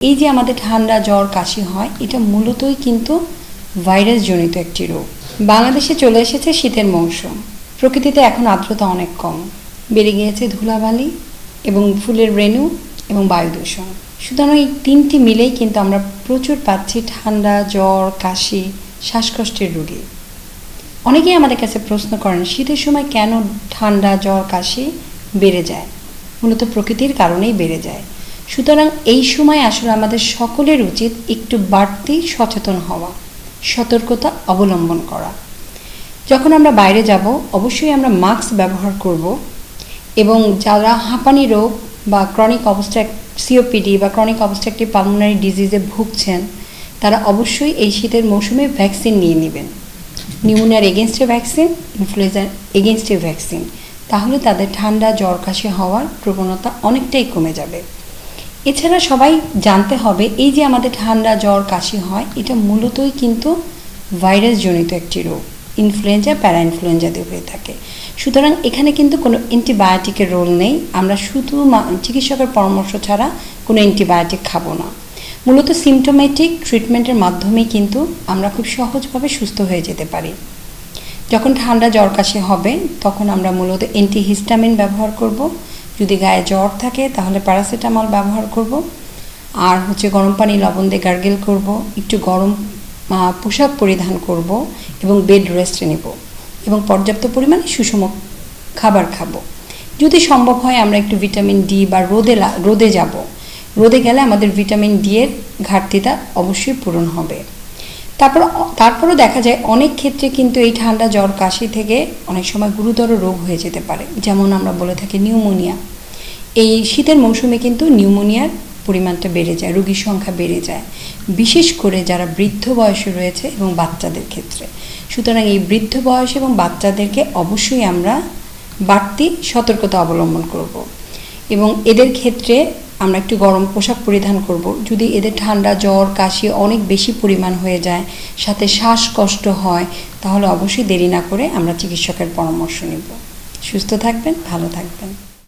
এই যে আমাদের ঠান্ডা জ্বর কাশি হয়, এটা মূলতই কিন্তু ভাইরাস জনিত একটি রোগ। বাংলাদেশে চলে এসেছে শীতের মৌসুম। প্রকৃতিতে এখন আর্দ্রতা অনেক কম, বেড়ে গিয়েছে ধুলাবালি এবং ফুলের রেণু এবং বায়ু দূষণ। সুতরাং এই তিনটি মিলেই কিন্তু আমরা প্রচুর পাচ্ছি ঠান্ডা, জ্বর, কাশি, শ্বাসকষ্টের রোগী। অনেকেই আমাদের কাছে প্রশ্ন করেন, শীতের সময় কেন ঠান্ডা, জ্বর, কাশি বেড়ে যায়? মূলত প্রকৃতির কারণেই বেড়ে যায়। সুতরাং এই সময় আসলে আমাদের সকলের উচিত একটু বাড়তি সচেতন হওয়া, সতর্কতা অবলম্বন করা। যখন আমরা বাইরে যাব, অবশ্যই আমরা মাস্ক ব্যবহার করব এবং যারা হাঁপানি রোগ বা ক্রনিক সিওপিডি বা ক্রনিক অবস্ট্রাকটিভ পালমোনারি ডিজিজে ভুগছেন, তারা অবশ্যই এই শীতের মৌসুমে ভ্যাকসিন নিয়ে নেবেন। নিউমোনিয়ার এগেনস্টে ভ্যাকসিন, ইনফ্লুয়েঞ্জার এগেনস্টে ভ্যাকসিন। তাহলে তাদের ঠান্ডা, জ্বর, কাশি হওয়ার প্রবণতা অনেকটাই কমে যাবে। এছাড়া সবাই জানতে হবে, এই যে আমাদের ঠান্ডা, জ্বর, কাশি হয়, এটা মূলতই কিন্তু ভাইরাস জনিত একটি রোগ। ইনফ্লুয়েঞ্জা, প্যারা ইনফ্লুয়েঞ্জা দিয়ে হয়ে থাকে। সুতরাং এখানে কিন্তু কোনো অ্যান্টিবায়োটিকের রোল নেই। আমরা শুধু চিকিৎসকের পরামর্শ ছাড়া কোনো অ্যান্টিবায়োটিক খাবো না। মূলত সিমটোমেটিক ট্রিটমেন্টের মাধ্যমেই কিন্তু আমরা খুব সহজভাবে সুস্থ হয়ে যেতে পারি। যখন ঠান্ডা, জ্বর, কাশি হবে, তখন আমরা মূলত অ্যান্টিহিস্টামিন ব্যবহার করব। যদি গায়ে জ্বর থাকে তাহলে প্যারাসিটামল ব্যবহার করব। আর গরম পানি লবণ দিয়ে গার্গেল করব, একটু গরম পোশাক পরিধান করব এবং বেড রেস্টে নেব এবং পর্যাপ্ত পরিমাণে সুষম খাবার খাবো। যদি সম্ভব হয় আমরা একটু ভিটামিন ডি বা রোদে যাব। রোদে গেলে আমাদের ভিটামিন ডি এর ঘাটতিটা অবশ্যই পূরণ হবে। তারপরও দেখা যায় অনেক ক্ষেত্রে কিন্তু এই ঠান্ডা, জ্বর, কাশি থেকে অনেক সময় গুরুতর রোগ হয়ে যেতে পারে, যেমন আমরা বলে থাকি নিউমোনিয়া। এই শীতের মৌসুমে কিন্তু নিউমোনিয়ার পরিমাণটা বেড়ে যায়, রোগীর সংখ্যা বেড়ে যায়, বিশেষ করে যারা বৃদ্ধ বয়সে রয়েছে এবং বাচ্চাদের ক্ষেত্রে। সুতরাং এই বৃদ্ধ বয়স এবং বাচ্চাদেরকে অবশ্যই আমরা বাড়তি সতর্কতা অবলম্বন করব এবং এদের ক্ষেত্রে আমরা একটু গরম পোশাক পরিধান করব। যদি এদের ঠান্ডা, জ্বর, কাশি অনেক বেশি পরিমাণ হয়ে যায়, সাথে শ্বাসকষ্ট হয়, তাহলে অবশ্যই দেরি না করে আমরা চিকিৎসকের পরামর্শ নেব। সুস্থ থাকবেন, ভালো থাকবেন।